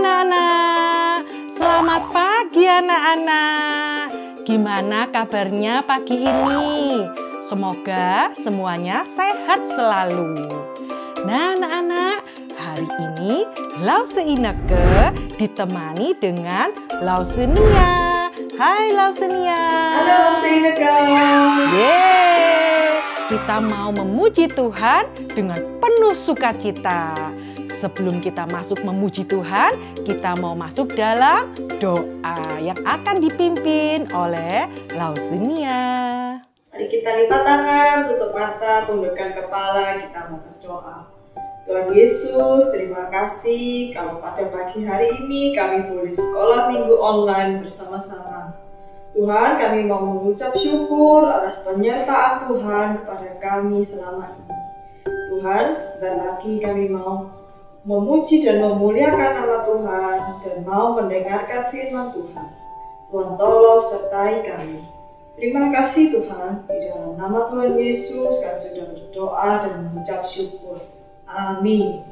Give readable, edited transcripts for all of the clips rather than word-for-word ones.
anak-anak. Selamat pagi anak-anak. Gimana kabarnya pagi ini? Semoga semuanya sehat selalu. Nah anak-anak, hari ini Lause Ineke ditemani dengan Lause Nia. Hai Lause Nia. Halo Lause Ineke. Yeay, kita mau memuji Tuhan dengan penuh sukacita. Sebelum kita masuk memuji Tuhan, kita mau masuk dalam doa yang akan dipimpin oleh Lause Nia. Mari kita lipat tangan, tutup mata, tundukkan kepala, kita mau berdoa. Tuhan Yesus, terima kasih kalau pada pagi hari ini kami boleh sekolah minggu online bersama-sama. Tuhan, kami mau mengucap syukur atas penyertaan Tuhan kepada kami selama ini. Tuhan, sebentar lagi kami mau memuji dan memuliakan nama Tuhan dan mau mendengarkan firman Tuhan. Tuhan tolong sertai kami. Terima kasih Tuhan, di dalam nama Tuhan Yesus kami sudah berdoa dan mengucap syukur. Amin.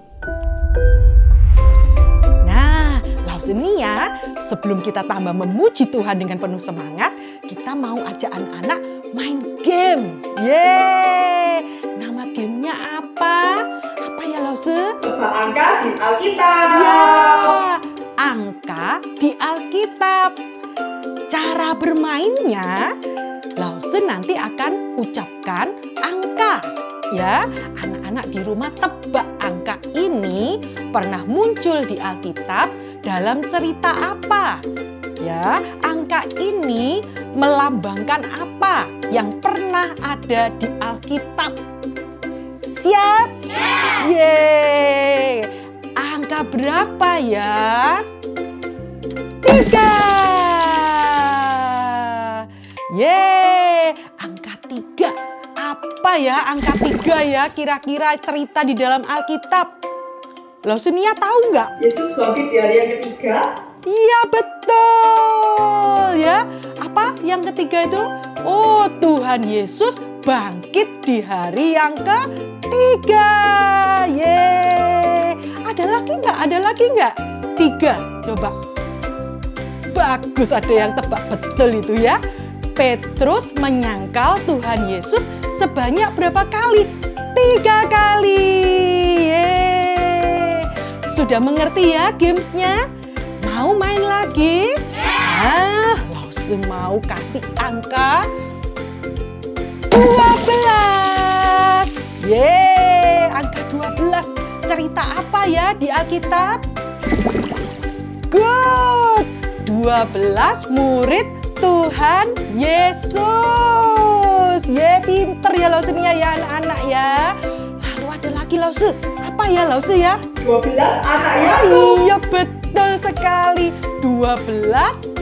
Nah, Lause Nia, sebelum kita tambah memuji Tuhan dengan penuh semangat, kita mau ajak anak-anak main game. Yeay! Nama gamenya apa? Apa ya Lause? Tebak angka di Alkitab. Ya, angka di Alkitab. Cara bermainnya, Lause nanti akan ucapkan angka. Ya, anak-anak di rumah tebak angka ini pernah muncul di Alkitab dalam cerita apa? Ya, angka ini melambangkan apa yang pernah ada di Alkitab? Siap? Yeay! Angka berapa ya? 3. Yeay! Angka 3. Apa ya angka 3 ya kira-kira cerita di dalam Alkitab? Lause Nia tahu nggak? Yesus bangkit di hari yang ketiga. Iya betul ya. Apa yang ketiga itu? Oh, Tuhan Yesus bangkit di hari yang ketiga. Yeay. Ada lagi nggak? Ada lagi nggak? 3. Coba. Bagus, ada yang tebak betul itu ya. Petrus menyangkal Tuhan Yesus sebanyak berapa kali? 3 kali. Yeay. Sudah mengerti ya gamesnya? Mau main lagi? Nah, Lause mau kasih angka 12. Yeay, angka 12. Cerita apa ya di Alkitab? Good. 12 murid Tuhan Yesus. Ye, pinter ya Lause Nia ya anak-anak ya. Lalu ada lagi Lause. Apa ya Lause ya? 12 anak Yakub. Iya betul sekali. 12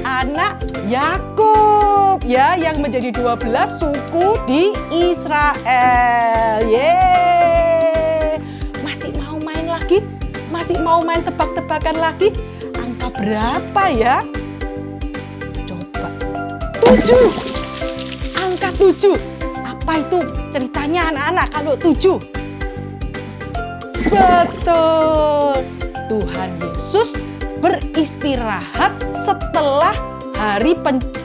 anak Yakub ya yang menjadi 12 suku di Israel. Yeay. Masih mau main lagi? Masih mau main tebak-tebakan lagi? Angka berapa ya? 7. Angka 7. Apa itu ceritanya anak-anak kalau 7? Betul. Tuhan Yesus beristirahat setelah hari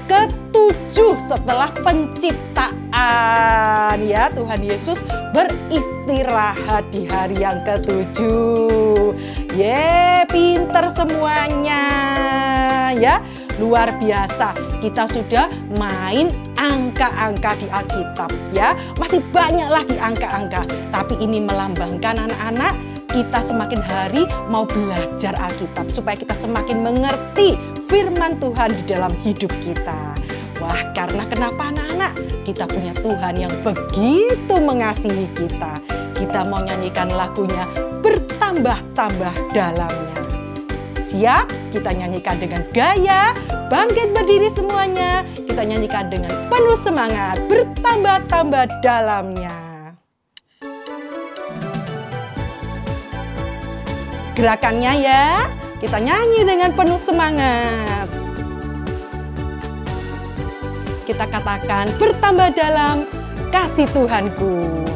ke-7 setelah penciptaan. Ya, Tuhan Yesus beristirahat di hari yang ke-7. Ye, pinter semuanya. Ya. Luar biasa, kita sudah main angka-angka di Alkitab ya. Masih banyak lagi angka-angka, tapi ini melambangkan anak-anak kita semakin hari mau belajar Alkitab supaya kita semakin mengerti firman Tuhan di dalam hidup kita. Wah, karena kenapa anak-anak? Kita punya Tuhan yang begitu mengasihi kita. Kita mau nyanyikan lagunya bertambah-tambah dalamnya. Siap? Kita nyanyikan dengan gaya. Bangkit berdiri semuanya. Kita nyanyikan dengan penuh semangat. Bertambah-tambah dalamnya. Gerakannya ya. Kita nyanyi dengan penuh semangat. Kita katakan bertambah dalam kasih Tuhanku.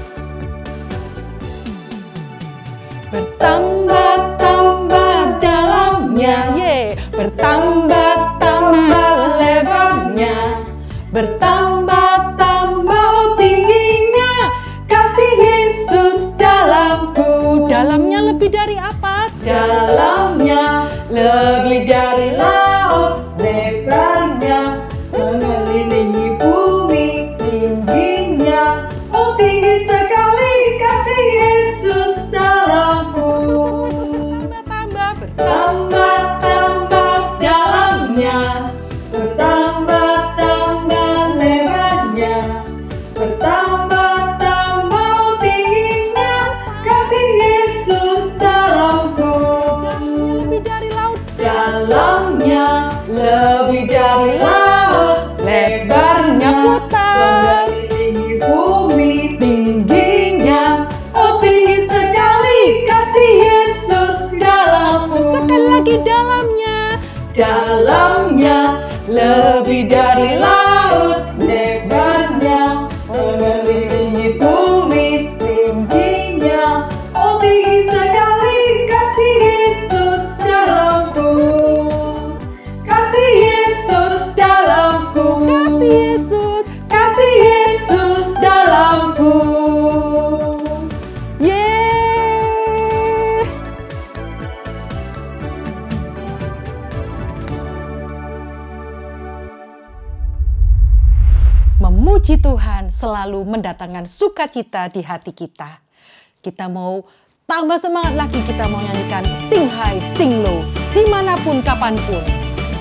Bertambah-tambah dalamnya bertambah-tambah lebarnya, bertambah-tambah tingginya, kasih Yesus dalamku. Dalamnya lebih dari apa? Dalamnya lebih dari laut, lebarnya mengelilingi bumi, tingginya oh tinggi sekali kasih Yesus dalamku. Bertambah-tambah dalamnya, Bertambah-tambah lebarnya, bertambah-tambah tingginya, kasih Yesus dalamku. lebih dari laut, Dalamnya lebih dari laut, lebarnya putar, mengelilingi bumi, tingginya oh tinggi sekali kasih Yesus dalamku. sekali lagi dalamnya, Dalamnya lebih dari laut, lebarnya mengelilingi bumi, tingginya oh tinggi sekali kasih Yesus dalamku. Kasih Yesus dalamku, kasih Yesus dalamku. Yeay. Memuji Tuhan selalu mendatangkan sukacita di hati kita. Kita mau tambah semangat lagi, kita mau nyanyikan Sing High, Sing Low, dimanapun, kapanpun.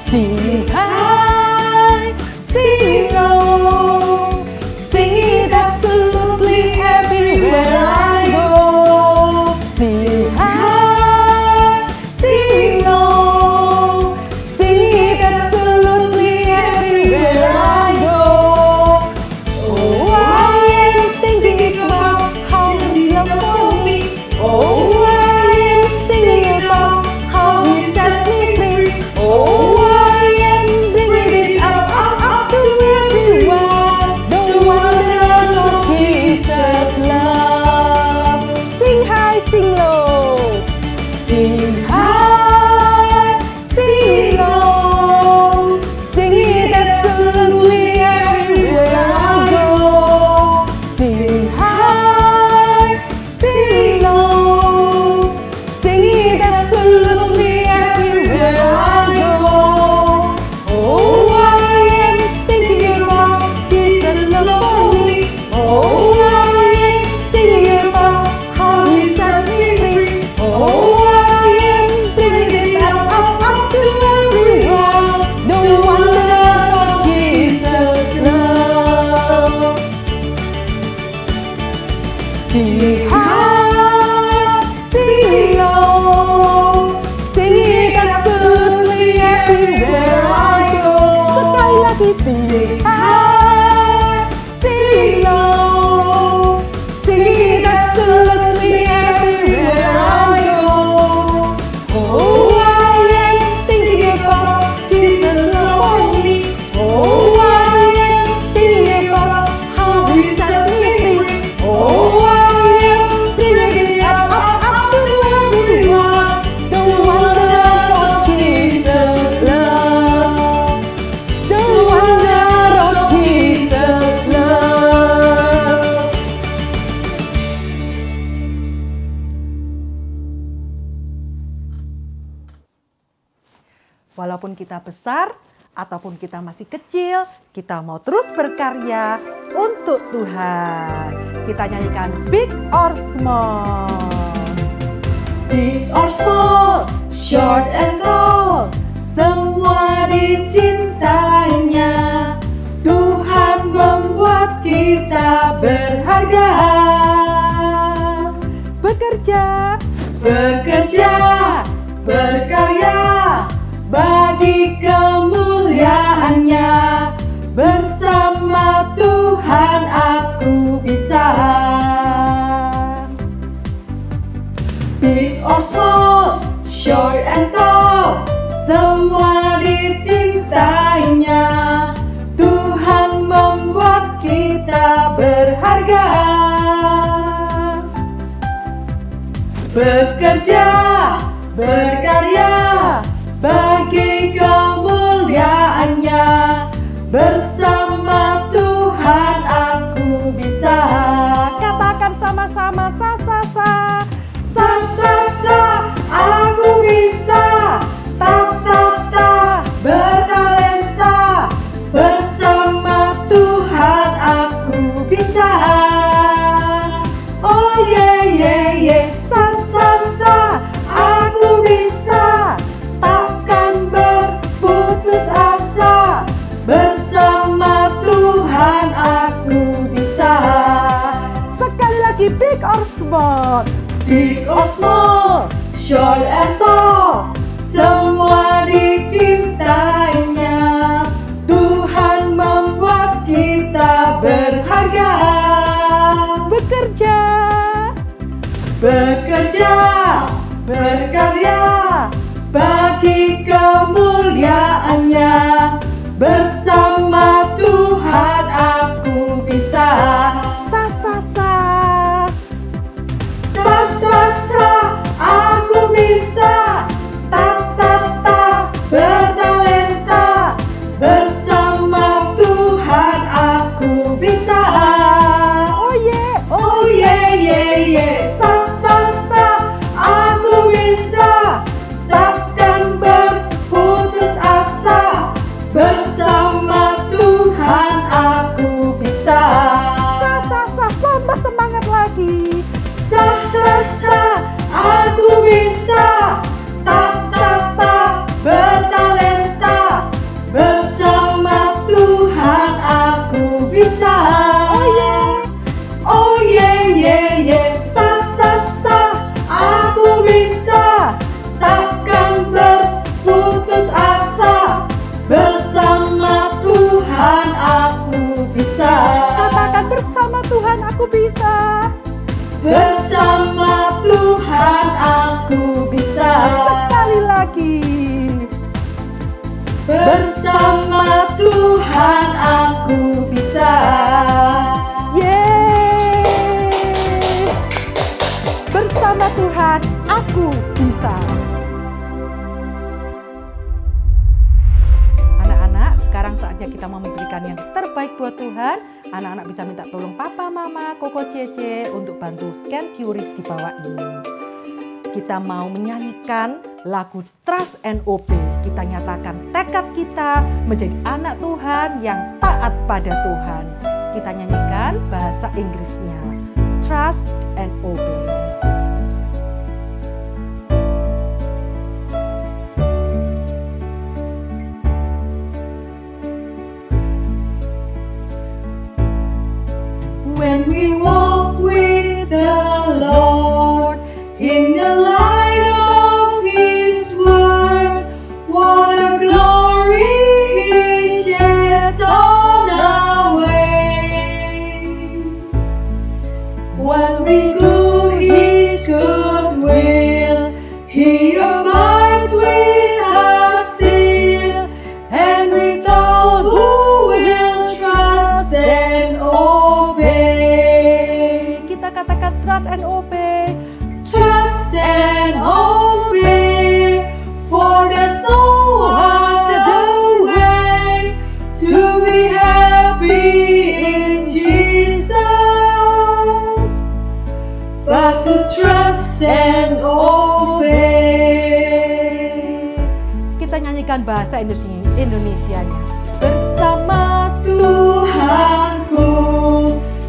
Sing high, sing low, sing it absolutely everywhere I go. Sing high, sing low, sing it absolutely everywhere I go. Oh, I am thinking about how He loved for me. Oh, I am singing about how He sets me free. Oh, I am bringing it up to everyone. The wonders of Jesus' love. Sing high, sing low. Sing high, sing low. Sing it absolutely everywhere I go. Sing high, sing low. Sing it absolutely everywhere I go. Oh, I am thinking about Jesus' love for me. Oh, I am singing about how He sets me free. Oh, I am bringing it up to everyone. The wonders of Jesus' love. Sing high, sing low, sing it absolutely everywhere I go. Sekali lagi, sing high, sing low, sing it absolutely everywhere I go. Oh, I am thinking about Jesus' love for me. Oh, I am singing about how He sets me free. Oh, I am bringing it up to everyone. The wonders of Jesus' love. The wonder of Jesus' love. Walaupun kita besar ataupun kita masih kecil, kita mau terus berkarya untuk Tuhan. Kita nyanyikan Big or Small. Big or small, short and tall, semua dicintainya. Tuhan membuat kita berharga. Bekerja, berkarya bagi kemuliaannya. Bersama Tuhan aku bisa. Big or small, short and tall, semua dicintainya. Tuhan membuat kita berharga. Bekerja, berkarya bagi remote. Big or small, short and tall, semua dicintainya. Tuhan membuat kita berharga. Bekerja, Bekerja, berkarya, bagi kemuliaannya. Bersama Tuhan aku bisa. sa sa sa. Sa, aku bisa. Ta, bertalenta. Bersama Tuhan aku bisa. Oh yeah, Oh yeah. Sa, aku bisa. Takkan berputus asa. Bersama Tuhan aku bisa. sa, tambah semangat lagi. Sa, aku bisa. Ta, bertalenta. Bersama Tuhan aku bisa. Oh yeah, Oh yeah. Sa, aku bisa. Takkan berputus asa. Bersama Tuhan aku bisa. katakan bersama Tuhan aku bisa. Bersama Tuhan aku bisa. Sekali lagi. Bersama Tuhan aku bisa. Yeay. Bersama Tuhan aku bisa. Anak-anak, sekarang saatnya kita mau memberikan yang terbaik buat Tuhan. Anak-anak bisa minta tolong papa, mama, koko, cece untuk bantu scan QRIS di bawah ini. Kita mau menyanyikan lagu Trust and Obey. Kita nyatakan tekad kita menjadi anak Tuhan yang taat pada Tuhan. Kita nyanyikan bahasa Inggrisnya. Trust and Obey. When we walk with the Lord in the light of His word, what a glory He sheds on our way. When we do His good will, He abides with us still, and with all who will trust and obey. Kita katakan trust and obey. Trust and obey, for there's no other way to be happy in Jesus, but to trust and obey. Kita nyanyikan bahasa Indonesianya. Bersama Tuhanku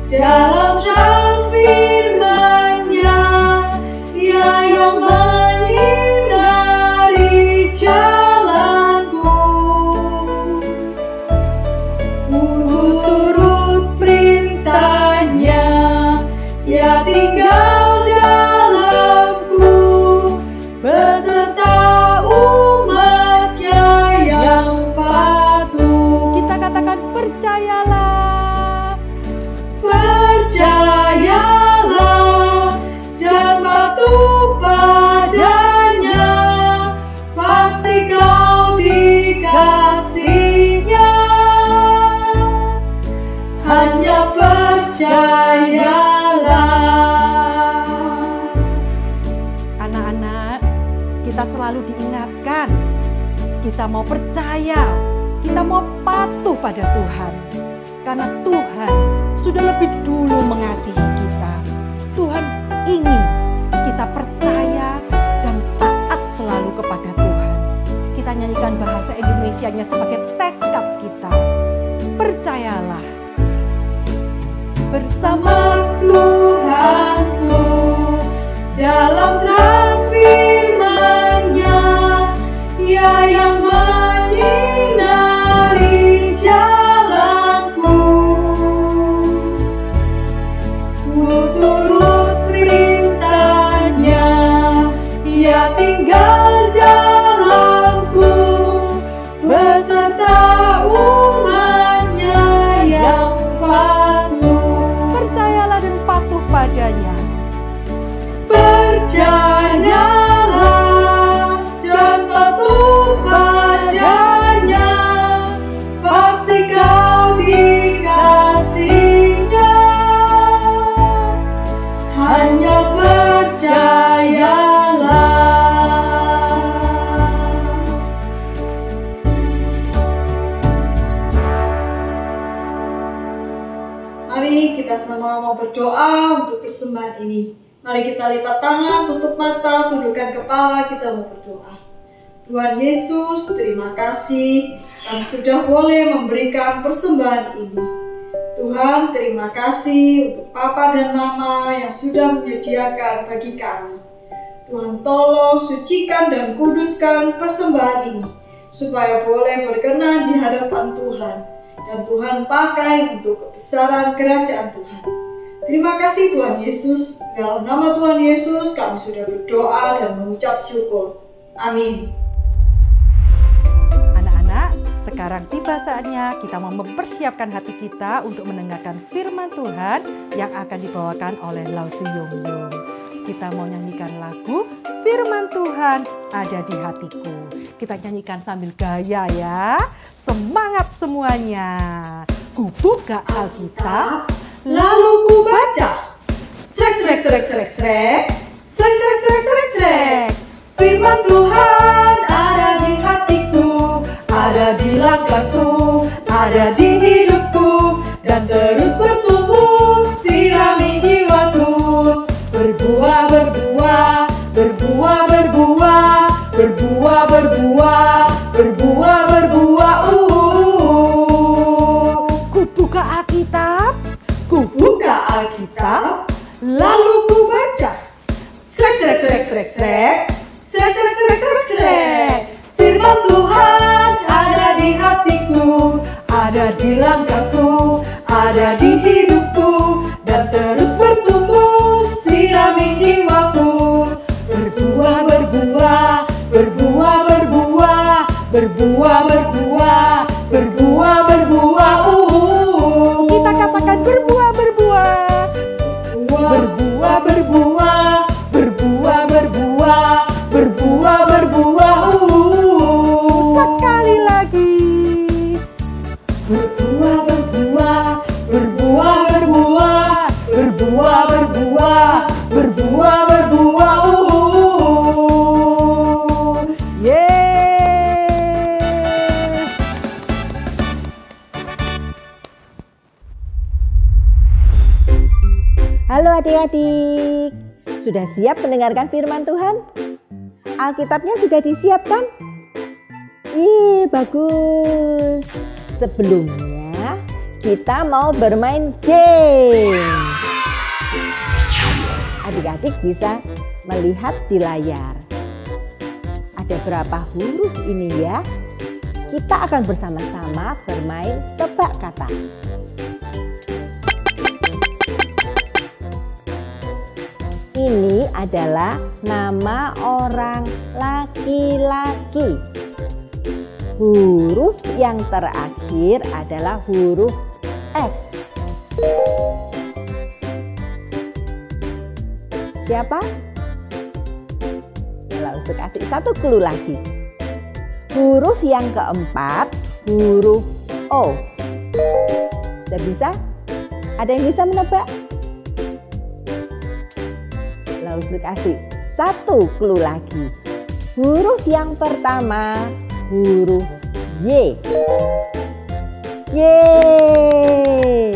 dalam terang firman-Nya, Ia yang menyinari jalanku. Ku turut perintah-Nya, Ia tinggal dalamku, beserta umat-Nya yang patuh. kita katakan percayalah. Percayalah dan patuh padanya, pasti kau dikasihinya. Hanya percayalah. Anak-anak, kita selalu diingatkan. Kita mau percaya, kita mau patuh pada Tuhan. Karena Tuhan sudah lebih dulu mengasihi kita. Tuhan ingin kita percaya dan taat selalu kepada Tuhan. Kita nyanyikan bahasa Indonesianya sebagai tekad kita. Percayalah. Bersama Tuhanku dalam terang firman-Nya, Ia yang menyinari jalanku. Ku turut perintah kita semua mau berdoa untuk persembahan ini. Mari kita lipat tangan, tutup mata, tundukkan kepala, kita mau berdoa. Tuhan Yesus, terima kasih kami sudah boleh memberikan persembahan ini. Tuhan, terima kasih untuk Papa dan Mama yang sudah menyediakan bagi kami. Tuhan, tolong sucikan dan kuduskan persembahan ini, supaya boleh berkenan di hadapan Tuhan, dan Tuhan pakai untuk kebesaran kerajaan Tuhan. Terima kasih Tuhan Yesus, dalam nama Tuhan Yesus kami sudah berdoa dan mengucap syukur. Amin. Anak-anak, sekarang tiba saatnya kita mau mempersiapkan hati kita untuk mendengarkan firman Tuhan yang akan dibawakan oleh Lau Suyung Yung. Kita mau nyanyikan lagu Firman Tuhan Ada di Hatiku. Kita nyanyikan sambil gaya ya. Semangat semuanya. Ku buka Alkitab, Lalu ku baca. Srek srek srek srek srek. Srek srek srek srek srek. Firman Tuhan ada di hatiku, ada di langkahku, ada di hidupku, dan terus bertumbuh sirami jiwaku. Berbuah, berbuah, berbuah, berbuah, berbuah, berbuah, berbuah, berbuah. ku buka Alkitab, Ku buka Alkitab, lalu ku baca. Srek srek srek srek srek. Srek srek srek srek srek. Firman Tuhan ada di hatiku, ada di langkahku, ada di hidupku, dan terus bertumbuh sirami jiwaku. Berbuah, berbuah, berbuah, berbuah, berbuah, berbuah, berbuah, berbuah. kita katakan berbuah, berbuah. Berbuah, berbuah, berbuah, berbuah, berbuah, berbuah. Sekali lagi. Berbuah, berbuah, berbuah, berbuah, berbuah, berbuah, berbuah, berbuah. Yeay. Halo adik-adik, sudah siap mendengarkan firman Tuhan? Alkitabnya sudah disiapkan? Ih, bagus. Sebelumnya, kita mau bermain game. Adik-adik bisa melihat di layar. Ada berapa huruf ini ya? Kita akan bersama-sama bermain tebak kata. Ini adalah nama orang laki-laki. Huruf yang terakhir adalah huruf S. Siapa? Langsung kasih satu clue lagi. Huruf yang keempat, huruf O. Sudah bisa? Ada yang bisa menebak? Langsung kasih satu clue lagi. Huruf yang pertama, huruf Y. Yeay,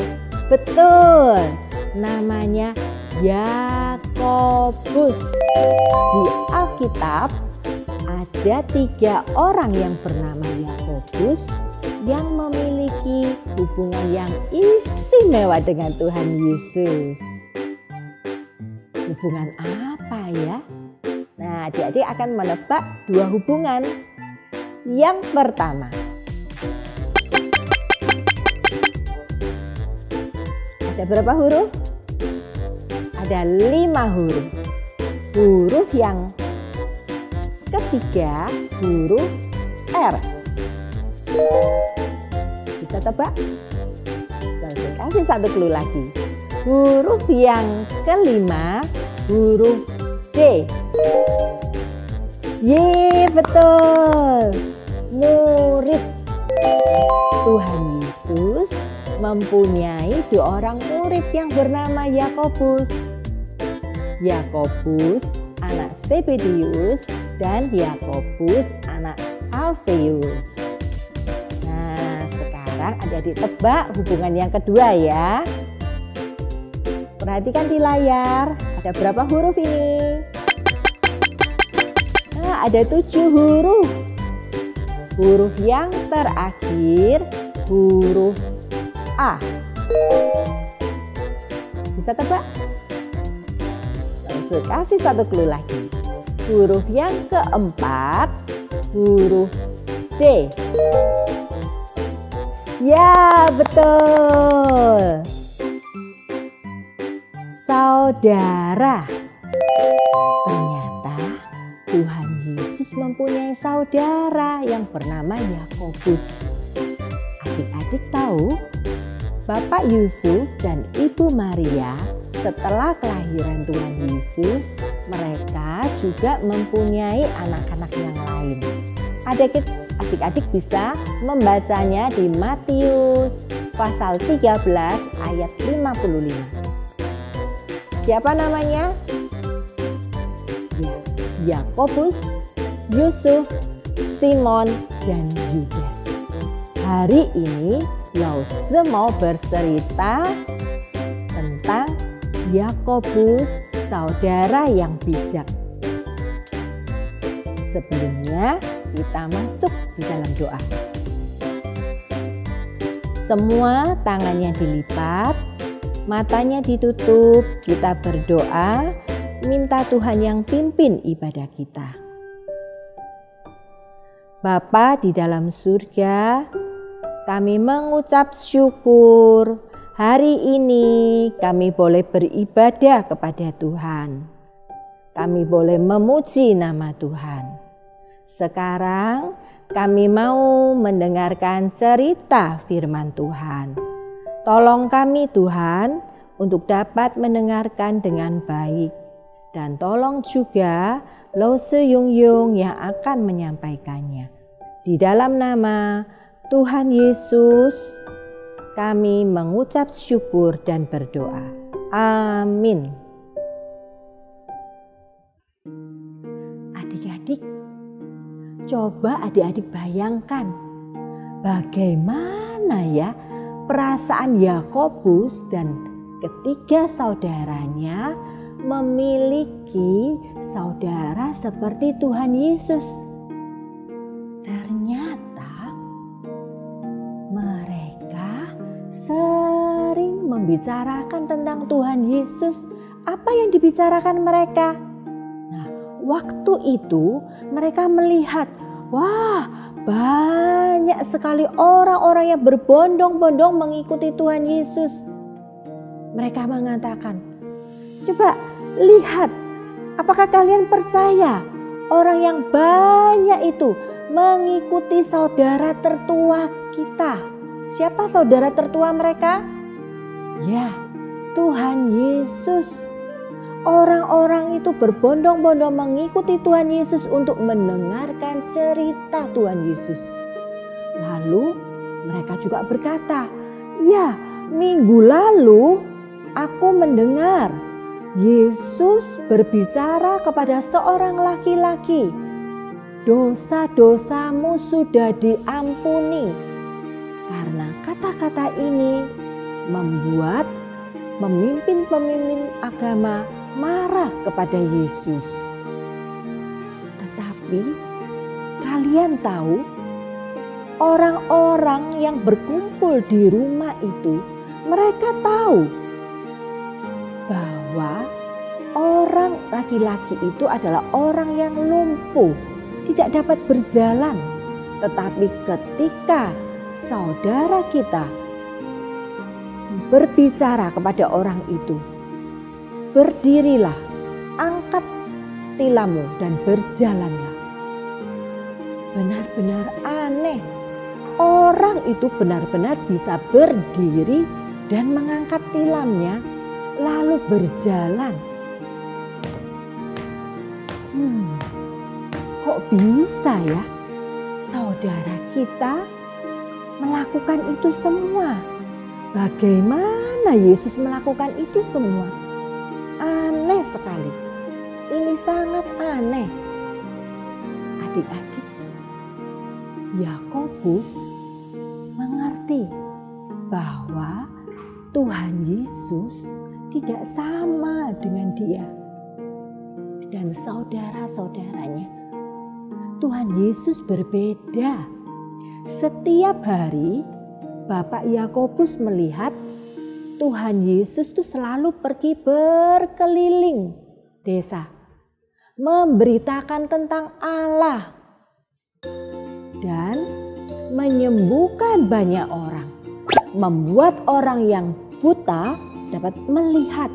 betul. Namanya Yakobus. Di Alkitab ada 3 orang yang bernama Yakobus yang memiliki hubungan yang istimewa dengan Tuhan Yesus. Hubungan apa ya? Nah, adik-adik akan menebak 2 hubungan. Yang pertama, ada berapa huruf? Ada 5 huruf. Huruf yang ketiga, huruf R. Bisa tebak? Langsung kasih satu clue lagi. Huruf yang kelima, huruf D. Yeay, betul. Murid. Tuhan Yesus mempunyai 2 orang murid yang bernama Yakobus. Yakobus anak Zebedius dan Yakobus anak Alfeus. Nah, sekarang adik-adik tebak hubungan yang kedua ya. Perhatikan di layar, ada berapa huruf ini? Nah, ada 7 huruf. Huruf yang terakhir huruf A. Bisa tebak? Langsung kasih satu clue lagi. Huruf yang keempat huruf D. Ya, betul. Saudara. Ternyata Tuhan Yesus mempunyai saudara yang bernama Yakobus. Adik-adik tahu, Bapak Yusuf dan Ibu Maria setelah kelahiran Tuhan Yesus, mereka juga mempunyai anak-anak yang lain. Adik-adik bisa membacanya di Matius pasal 13 ayat 55. Siapa namanya? Ya, Yakobus, Yusuf, Simon, dan Yudas. Hari ini Lause mau bercerita tentang Yakobus, saudara yang bijak. Sebelumnya kita masuk di dalam doa. Semua tangannya dilipat, matanya ditutup, kita berdoa, minta Tuhan yang pimpin ibadah kita. Bapa di dalam surga, kami mengucap syukur hari ini kami boleh beribadah kepada Tuhan. Kami boleh memuji nama Tuhan. Sekarang kami mau mendengarkan cerita firman Tuhan. Tolong kami Tuhan untuk dapat mendengarkan dengan baik. Dan tolong juga Lause Yung Yung yang akan menyampaikannya. Di dalam nama Tuhan Yesus kami mengucap syukur dan berdoa. Amin. Adik-adik, coba adik-adik bayangkan bagaimana ya perasaan Yakobus dan ketiga saudaranya memiliki saudara seperti Tuhan Yesus. Ternyata mereka sering membicarakan tentang Tuhan Yesus. Apa yang dibicarakan mereka? Nah, waktu itu mereka melihat, wah, banyak sekali orang-orang yang berbondong-bondong mengikuti Tuhan Yesus. Mereka mengatakan, coba lihat, apakah kalian percaya orang yang banyak itu mengikuti saudara tertua kita? Siapa saudara tertua mereka? Ya, Tuhan Yesus. Orang-orang itu berbondong-bondong mengikuti Tuhan Yesus untuk mendengarkan cerita Tuhan Yesus. Lalu mereka juga berkata, ya, minggu lalu aku mendengar Yesus berbicara kepada seorang laki-laki, dosa-dosamu sudah diampuni. Karena kata-kata ini membuat pemimpin-pemimpin agama marah kepada Yesus. Tetapi kalian tahu, orang-orang yang berkumpul di rumah itu, mereka tahu bahwa orang laki-laki itu adalah orang yang lumpuh, tidak dapat berjalan. Tetapi ketika saudara kita berbicara kepada orang itu, berdirilah, angkat tilammu dan berjalanlah. Benar-benar aneh, orang itu benar-benar bisa berdiri dan mengangkat tilamnya lalu berjalan. Kok bisa ya saudara kita melakukan itu semua? Bagaimana Yesus melakukan itu semua? Aneh sekali. Ini sangat aneh. Adik-adik, Yakobus mengerti bahwa Tuhan Yesus tidak sama dengan dia dan saudara-saudaranya. Tuhan Yesus berbeda. Setiap hari Bapak Yakobus melihat Tuhan Yesus itu selalu pergi berkeliling desa, memberitakan tentang Allah dan menyembuhkan banyak orang, membuat orang yang buta dapat melihat,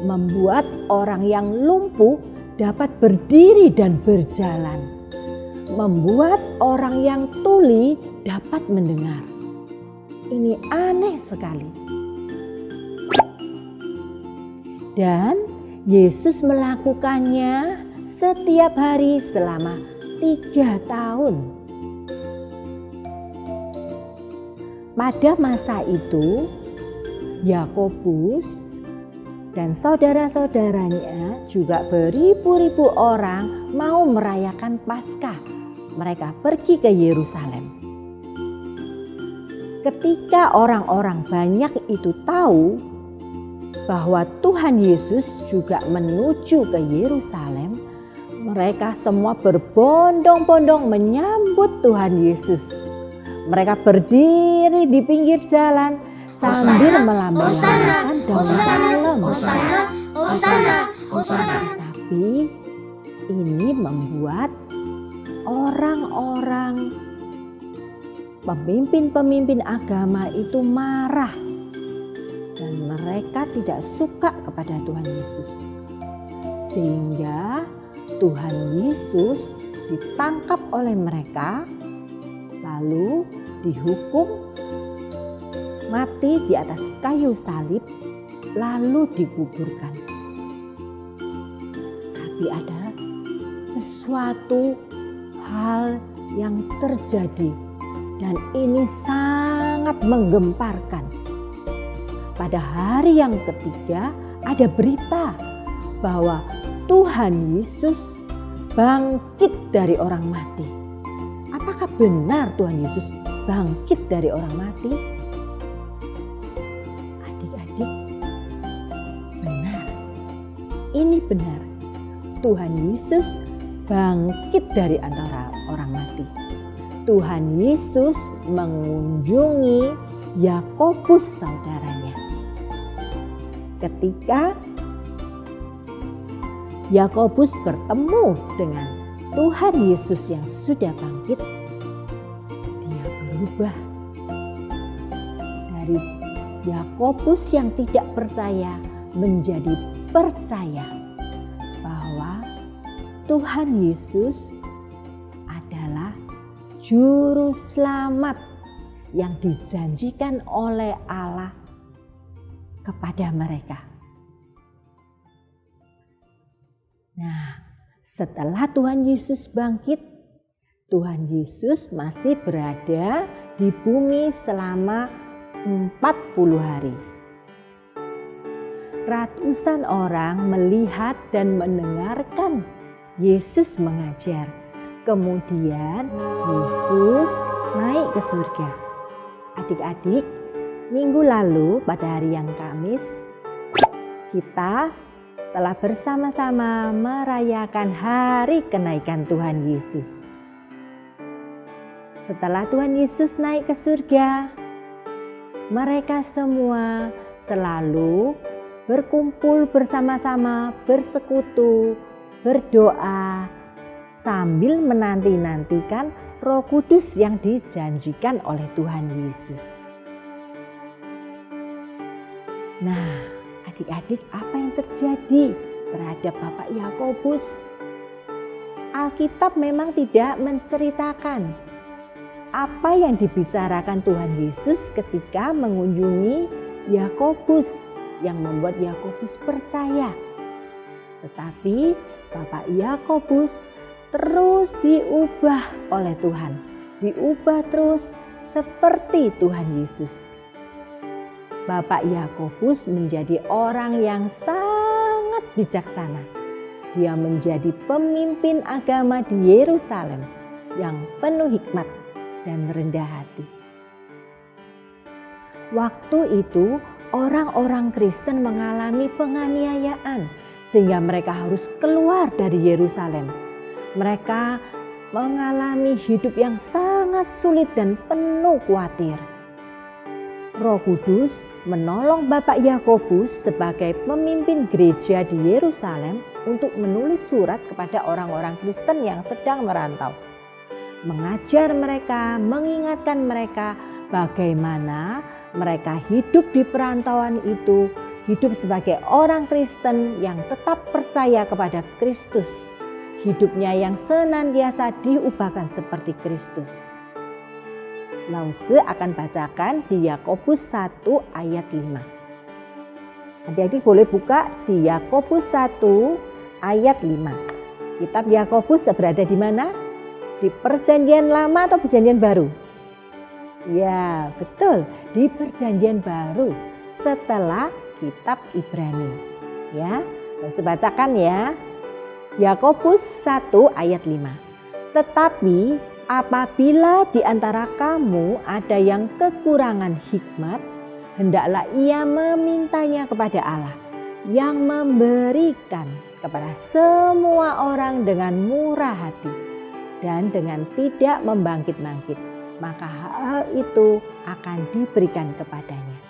membuat orang yang lumpuh dapat berdiri dan berjalan, membuat orang yang tuli dapat mendengar. Ini aneh sekali. Dan Yesus melakukannya setiap hari selama 3 tahun. Pada masa itu, Yakobus dan saudara-saudaranya juga beribu-ribu orang mau merayakan Paskah. Mereka pergi ke Yerusalem. Ketika orang-orang banyak itu tahu bahwa Tuhan Yesus juga menuju ke Yerusalem, mereka semua berbondong-bondong menyambut Tuhan Yesus. Mereka berdiri di pinggir jalan sambil melambaikan daun palem. Tapi ini membuat orang-orang pemimpin-pemimpin agama itu marah. Dan mereka tidak suka kepada Tuhan Yesus. Sehingga Tuhan Yesus ditangkap oleh mereka, lalu dihukum mati di atas kayu salib, lalu dikuburkan. Tapi ada sesuatu hal yang terjadi dan ini sangat menggemparkan. Pada hari yang ketiga ada berita bahwa Tuhan Yesus bangkit dari orang mati. Apakah benar Tuhan Yesus bangkit dari orang mati? Adik-adik, benar. Ini benar. Tuhan Yesus bangkit dari antara orang mati. Tuhan Yesus mengunjungi Yakobus saudaranya. Ketika Yakobus bertemu dengan Tuhan Yesus yang sudah bangkit, dia berubah dari Yakobus yang tidak percaya menjadi percaya bahwa Tuhan Yesus adalah juru selamat yang dijanjikan oleh Allah kepada mereka. Nah, setelah Tuhan Yesus bangkit, Tuhan Yesus masih berada di bumi selama 40 hari. Ratusan orang melihat dan mendengarkan Yesus mengajar. Kemudian Yesus naik ke surga. Adik-adik, minggu lalu pada hari yang Kamis, kita telah bersama-sama merayakan hari kenaikan Tuhan Yesus. Setelah Tuhan Yesus naik ke surga, mereka semua selalu berkumpul bersama-sama, bersekutu, berdoa, sambil menanti-nantikan Roh Kudus yang dijanjikan oleh Tuhan Yesus. Nah, adik-adik, apa yang terjadi terhadap Bapak Yakobus? Alkitab memang tidak menceritakan apa yang dibicarakan Tuhan Yesus ketika mengunjungi Yakobus yang membuat Yakobus percaya. Tetapi Bapak Yakobus terus diubah oleh Tuhan, diubah terus seperti Tuhan Yesus. Bapak Yakobus menjadi orang yang sangat bijaksana. Dia menjadi pemimpin agama di Yerusalem yang penuh hikmat dan rendah hati. Waktu itu orang-orang Kristen mengalami penganiayaan sehingga mereka harus keluar dari Yerusalem. Mereka mengalami hidup yang sangat sulit dan penuh khawatir. Roh Kudus menolong Bapak Yakobus sebagai pemimpin gereja di Yerusalem untuk menulis surat kepada orang-orang Kristen yang sedang merantau. Mengajar mereka, mengingatkan mereka bagaimana mereka hidup di perantauan itu, hidup sebagai orang Kristen yang tetap percaya kepada Kristus. Hidupnya yang senantiasa diubahkan seperti Kristus. Lause akan bacakan di Yakobus 1 ayat 5. Adik-adik boleh buka di Yakobus 1 ayat 5. Kitab Yakobus berada di mana? Di Perjanjian Lama atau Perjanjian Baru? Ya, betul, di Perjanjian Baru setelah kitab Ibrani. Ya, Lause bacakan ya. Yakobus 1 ayat 5. Tetapi apabila di antara kamu ada yang kekurangan hikmat, hendaklah ia memintanya kepada Allah yang memberikan kepada semua orang dengan murah hati dan dengan tidak membangkit-bangkit, maka hal itu akan diberikan kepadanya.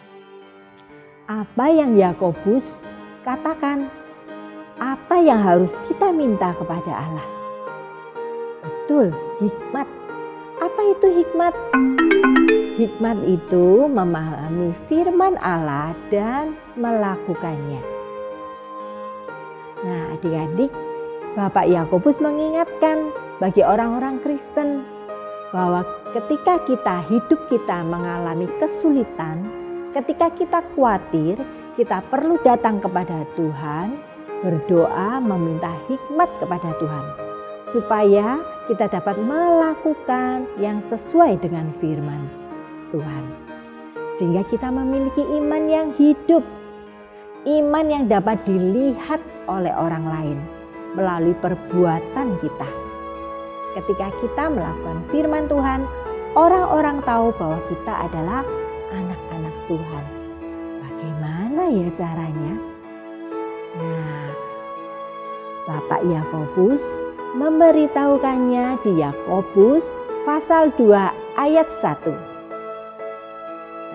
Apa yang Yakobus katakan? Apa yang harus kita minta kepada Allah? Betul, hikmat. Apa itu hikmat? Hikmat itu memahami firman Allah dan melakukannya. Nah, adik-adik, Bapak Yakobus mengingatkan bagi orang-orang Kristen bahwa ketika hidup kita mengalami kesulitan, ketika kita khawatir, kita perlu datang kepada Tuhan, berdoa meminta hikmat kepada Tuhan, supaya kita dapat melakukan yang sesuai dengan firman Tuhan. Sehingga kita memiliki iman yang hidup, iman yang dapat dilihat oleh orang lain melalui perbuatan kita. Ketika kita melakukan firman Tuhan, orang-orang tahu bahwa kita adalah anak-anak Tuhan. Bagaimana ya caranya? Nah, Bapak Yakobus memberitahukannya di Yakobus pasal 2 ayat 1.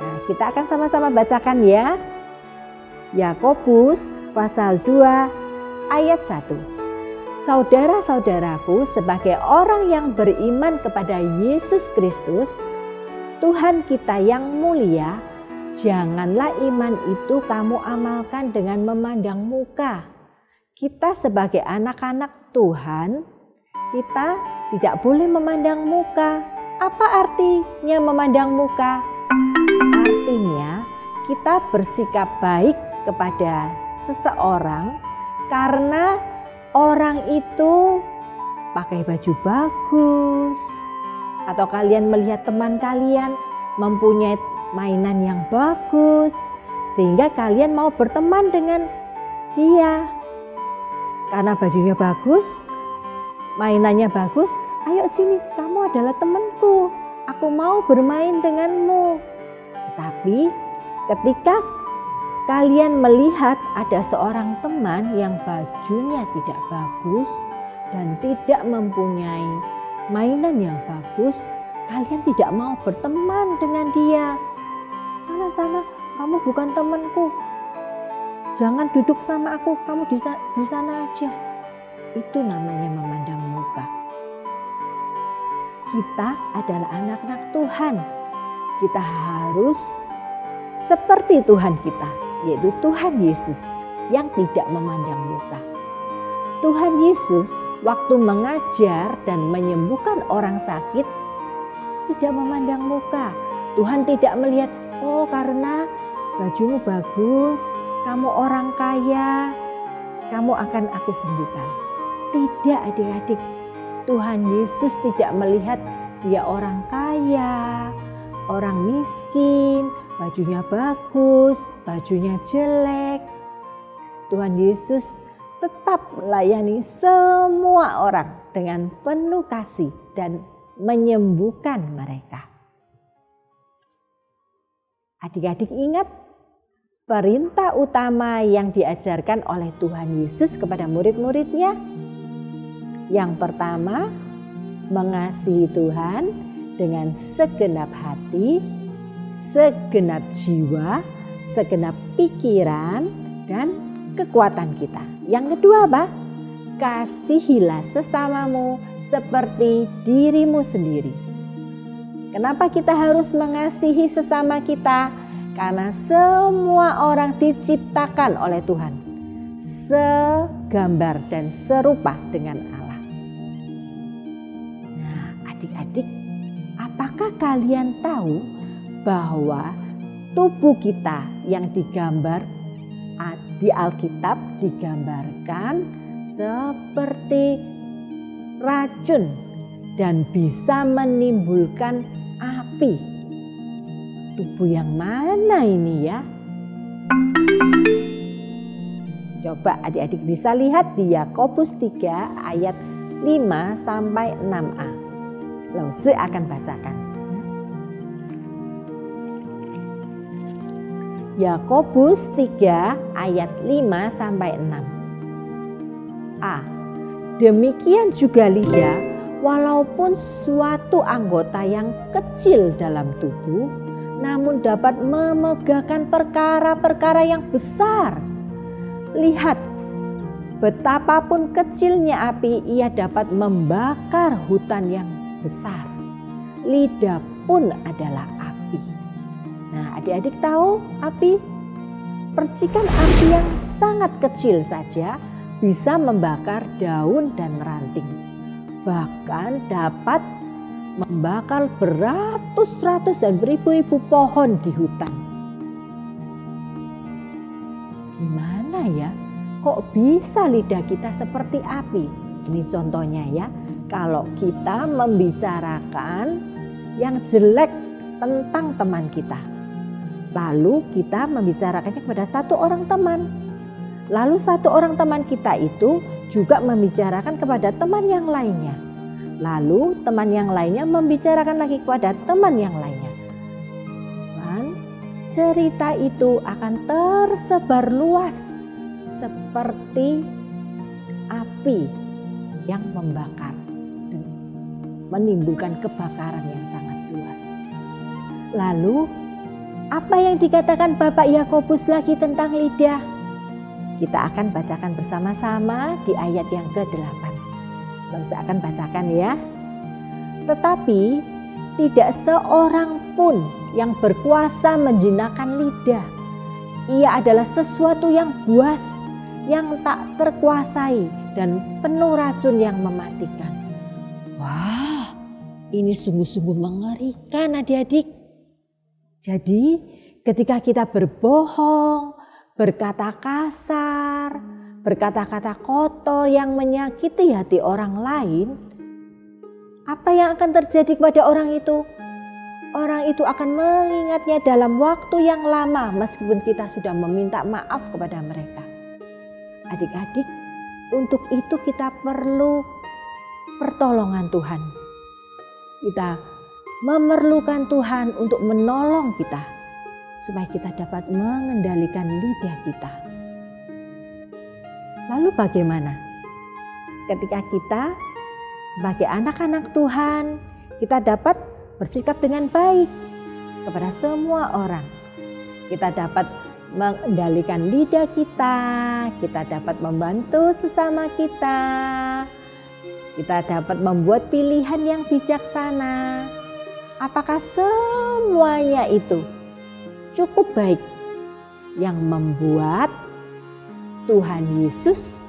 Nah, kita akan sama-sama bacakan ya. Yakobus pasal 2 ayat 1. Saudara-saudaraku, sebagai orang yang beriman kepada Yesus Kristus, Tuhan kita yang mulia, janganlah iman itu kamu amalkan dengan memandang muka. Kita sebagai anak-anak Tuhan, kita tidak boleh memandang muka. Apa artinya memandang muka? Artinya kita bersikap baik kepada seseorang karena orang itu pakai baju bagus, atau kalian melihat teman kalian mempunyai mainan yang bagus, sehingga kalian mau berteman dengan dia. Karena bajunya bagus, mainannya bagus, ayo sini, kamu adalah temanku, aku mau bermain denganmu. Tetapi ketika kalian melihat ada seorang teman yang bajunya tidak bagus dan tidak mempunyai mainan yang bagus, kalian tidak mau berteman dengan dia. Sana-sana, kamu bukan temanku. Jangan duduk sama aku, kamu di sana aja. Itu namanya memandang muka. Kita adalah anak-anak Tuhan. Kita harus seperti Tuhan kita, yaitu Tuhan Yesus yang tidak memandang muka. Tuhan Yesus waktu mengajar dan menyembuhkan orang sakit tidak memandang muka. Tuhan tidak melihat, oh karena bajumu bagus, kamu orang kaya, kamu akan aku sembuhkan. Tidak adik-adik, Tuhan Yesus tidak melihat dia orang kaya, orang miskin, bajunya bagus, bajunya jelek. Tuhan Yesus tetap melayani semua orang dengan penuh kasih dan menyembuhkan mereka. Adik-adik ingat, perintah utama yang diajarkan oleh Tuhan Yesus kepada murid-muridnya? Yang pertama, mengasihi Tuhan dengan segenap hati, segenap jiwa, segenap pikiran, dan kekuatan kita. Yang kedua apa? Kasihilah sesamamu seperti dirimu sendiri. Kenapa kita harus mengasihi sesama kita? Karena semua orang diciptakan oleh Tuhan segambar dan serupa dengan Allah. Nah, adik-adik, apakah kalian tahu bahwa tubuh kita yang digambar di Alkitab digambarkan seperti racun dan bisa menimbulkan api? Tubuh yang mana ini ya? Coba adik-adik bisa lihat di Yakobus 3 ayat 5 sampai 6a. Lause akan bacakan. Yakobus 3 ayat 5 sampai 6a. Demikian juga lidah, walaupun suatu anggota yang kecil dalam tubuh, namun dapat memegahkan perkara-perkara yang besar. Lihat, betapapun kecilnya api, ia dapat membakar hutan yang besar. Lidah pun adalah api. Nah, adik-adik tahu api? Percikan api yang sangat kecil saja bisa membakar daun dan ranting. Bahkan dapat membakar beratus-ratus dan beribu-ribu pohon di hutan. Gimana ya? Kok bisa lidah kita seperti api? Ini contohnya ya. Kalau kita membicarakan yang jelek tentang teman kita, lalu kita membicarakannya kepada satu orang teman, lalu satu orang teman kita itu juga membicarakan kepada teman yang lainnya. Lalu teman yang lainnya membicarakan lagi kepada teman yang lainnya. Dan cerita itu akan tersebar luas seperti api yang membakar dan menimbulkan kebakaran yang sangat luas. Lalu apa yang dikatakan Bapak Yakobus lagi tentang lidah? Kita akan bacakan bersama-sama di ayat yang ke-8. Lalu saya akan bacakan ya. Tetapi tidak seorang pun yang berkuasa menjinakkan lidah. Ia adalah sesuatu yang buas, yang tak terkuasai dan penuh racun yang mematikan. Wah, ini sungguh-sungguh mengerikan adik-adik. Jadi ketika kita berbohong, berkata kasar, berkata-kata kotor yang menyakiti hati orang lain, apa yang akan terjadi kepada orang itu? Orang itu akan mengingatnya dalam waktu yang lama meskipun kita sudah meminta maaf kepada mereka. Adik-adik, untuk itu kita perlu pertolongan Tuhan. Kita memerlukan Tuhan untuk menolong kita supaya kita dapat mengendalikan lidah kita. Lalu bagaimana? Ketika kita sebagai anak-anak Tuhan, kita dapat bersikap dengan baik kepada semua orang. Kita dapat mengendalikan lidah kita dapat membantu sesama kita dapat membuat pilihan yang bijaksana. Apakah semuanya itu cukup baik yang membuat Tuhan Yesus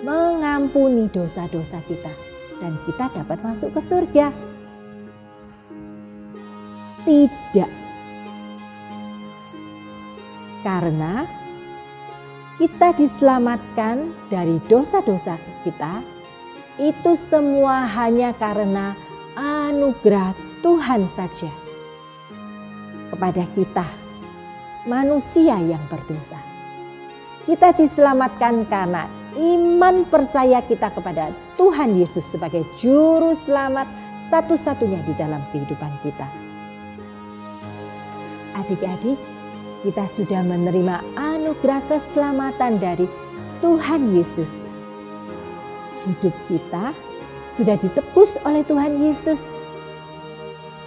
mengampuni dosa-dosa kita dan kita dapat masuk ke surga? Tidak. Karena kita diselamatkan dari dosa-dosa kita, itu semua hanya karena anugerah Tuhan saja kepada kita, manusia yang berdosa. Kita diselamatkan karena iman percaya kita kepada Tuhan Yesus sebagai juru selamat satu-satunya di dalam kehidupan kita. Adik-adik, kita sudah menerima anugerah keselamatan dari Tuhan Yesus. Hidup kita sudah ditebus oleh Tuhan Yesus.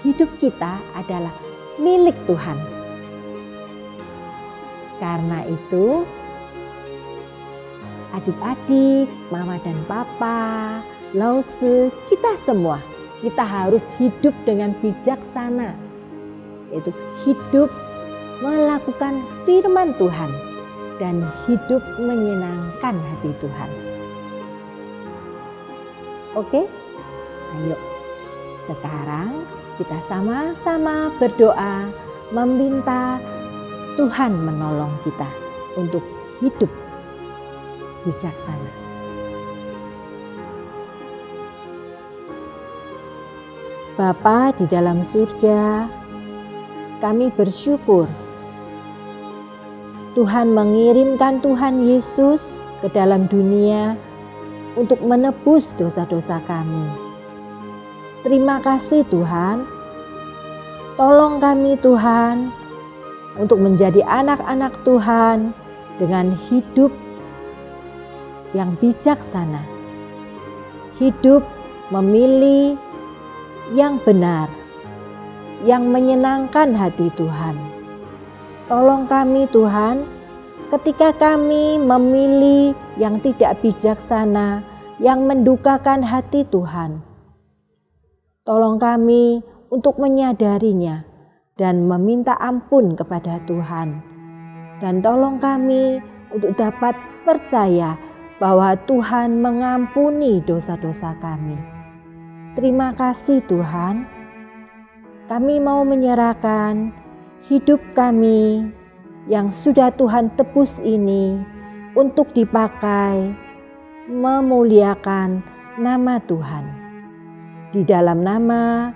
Hidup kita adalah milik Tuhan. Karena itu, adik-adik, mama dan papa, lause, kita semua, kita harus hidup dengan bijaksana, yaitu hidup melakukan firman Tuhan dan hidup menyenangkan hati Tuhan. Oke, ayo sekarang kita sama-sama berdoa meminta Tuhan menolong kita untuk hidup bijaksana. Bapa di dalam surga, kami bersyukur Tuhan mengirimkan Tuhan Yesus ke dalam dunia untuk menebus dosa-dosa kami. Terima kasih Tuhan. Tolong kami Tuhan untuk menjadi anak-anak Tuhan dengan hidup yang bijaksana. Hidup memilih yang benar, yang menyenangkan hati Tuhan. Tolong kami Tuhan, ketika kami memilih yang tidak bijaksana, yang mendukakan hati Tuhan. Tolong kami untuk menyadarinya dan meminta ampun kepada Tuhan. Dan tolong kami untuk dapat percaya bahwa Tuhan mengampuni dosa-dosa kami. Terima kasih Tuhan. Kami mau menyerahkan hidup kami yang sudah Tuhan tebus ini untuk dipakai memuliakan nama Tuhan. Di dalam nama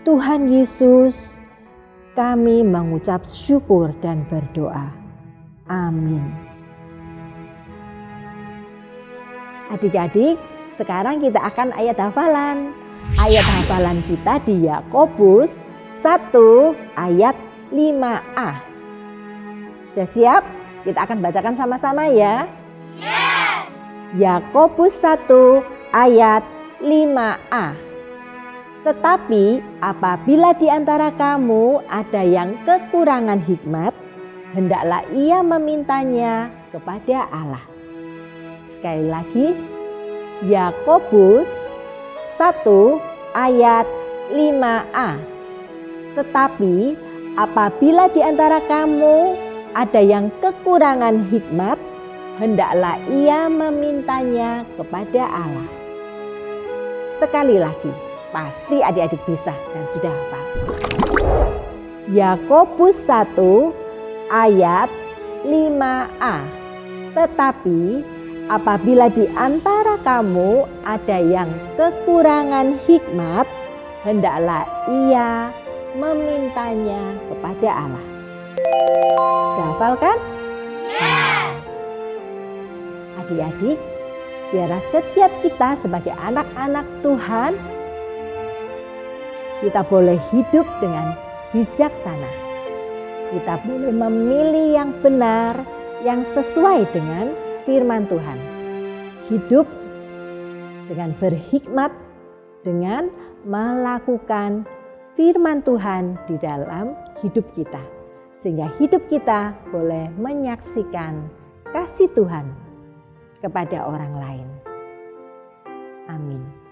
Tuhan Yesus kami mengucap syukur dan berdoa. Amin. Adik-adik, sekarang kita akan ayat hafalan. Ayat hafalan kita di Yakobus 1 ayat 5a. Sudah siap? Kita akan bacakan sama-sama ya. Yes. Yakobus 1 ayat 5a. Tetapi apabila di antara kamu ada yang kekurangan hikmat, hendaklah ia memintanya kepada Allah. Sekali lagi, Yakobus 1 ayat 5a. Tetapi apabila di antara kamu ada yang kekurangan hikmat, hendaklah ia memintanya kepada Allah. Sekali lagi, pasti adik-adik bisa dan sudah hafal. Yakobus 1 ayat 5a. Tetapi apabila di antara kamu ada yang kekurangan hikmat, hendaklah ia memintanya kepada Allah. Sudah hafal kan? Yes. Adik-adik, biarlah setiap kita sebagai anak-anak Tuhan, kita boleh hidup dengan bijaksana. Kita boleh memilih yang benar, yang sesuai dengan firman Tuhan. Hidup dengan berhikmat, dengan melakukan firman Tuhan di dalam hidup kita. Sehingga hidup kita boleh menyaksikan kasih Tuhan kepada orang lain. Amin.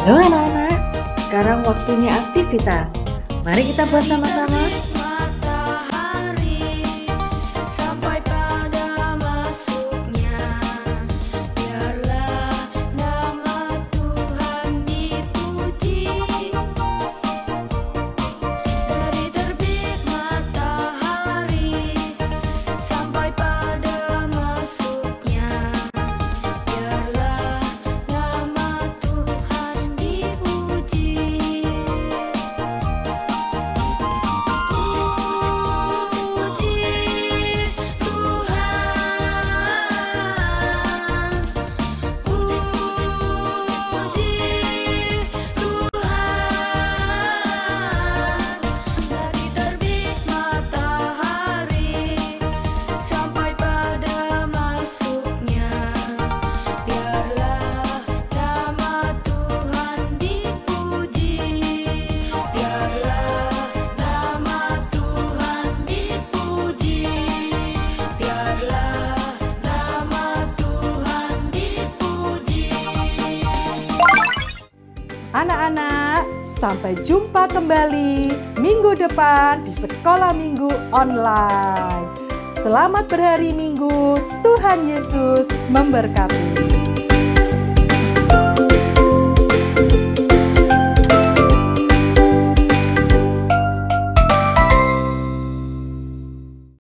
Halo anak-anak, sekarang waktunya aktivitas. Mari kita buat sama-sama. Sampai jumpa kembali minggu depan di Sekolah Minggu Online. Selamat berhari Minggu, Tuhan Yesus memberkati.